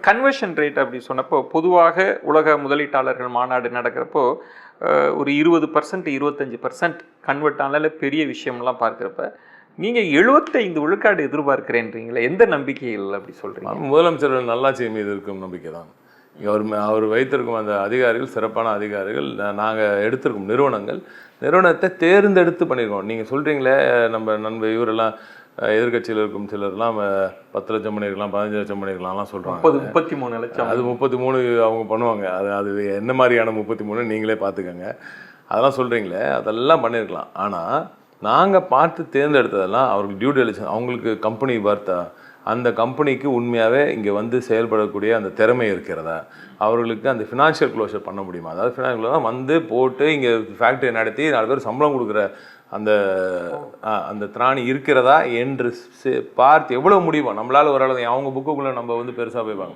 Conversion rate அப்படி சொன்னப்போ பொதுவாக உலக முதலீட்டாளர்கள் மாநாடு நடக்கிறப்போ ஒரு 20% 25% கன்வெர்ட் ஆனால பெரிய விஷயம்லாம் பார்க்குறப்ப நீங்கள் 75 விழுக்காடு எதிர்பார்க்குறேன்றீங்களே, எந்த நம்பிக்கைகள் அப்படி சொல்கிறீங்க? முதலமைச்சர்கள் நல்லாட்சி மீது இருக்கும் நம்பிக்கை தான். அவர் வைத்திருக்கும் அந்த அதிகாரிகள் சிறப்பான அதிகாரிகள். நாங்கள் எடுத்திருக்கோம் நிறுவனத்தை தேர்ந்தெடுத்து பண்ணியிருக்கோம். நீங்கள் சொல்கிறீங்களே நம்ம இவரெல்லாம் எதிர்கட்சியில் இருக்கும் சிலர்லாம் 10 லட்சம் பண்ணியிருக்கலாம், 15 லட்சம் பண்ணியிருக்கலாம்லாம் சொல்கிறாங்க. 33 லட்சம். அது 33 அவங்க பண்ணுவாங்க. அது என்ன மாதிரியான 33 நீங்களே பார்த்துக்கோங்க. அதெல்லாம் சொல்கிறீங்களே, அதெல்லாம் பண்ணியிருக்கலாம். ஆனால் நாங்கள் பார்த்து தேர்ந்தெடுத்ததெல்லாம் அவருக்கு டியூ டெலிஜென்ஸ், அவங்களுக்கு கம்பெனி வர்த்தா, அந்த கம்பெனிக்கு உண்மையாகவே இங்கே வந்து செயல்படக்கூடிய அந்த திறமை இருக்கிறதா, அவர்களுக்கு அந்த ஃபினான்ஷியல் க்ளோஷர் பண்ண முடியுமா, அதாவது ஃபினான்ஷியல் க்ளோஷர் வந்து போட்டு இங்கே ஃபேக்ட்ரி நடத்தி 4 பேர் சம்பளம் கொடுக்குற அந்த திராணி இருக்கிறதா என்று பார்த்து எவ்வளோ முடியுமா நம்மளால் ஓரளவு அவங்க புக்குக்குள்ளே நம்ம வந்து பெருசாக போய்ப்பாங்க.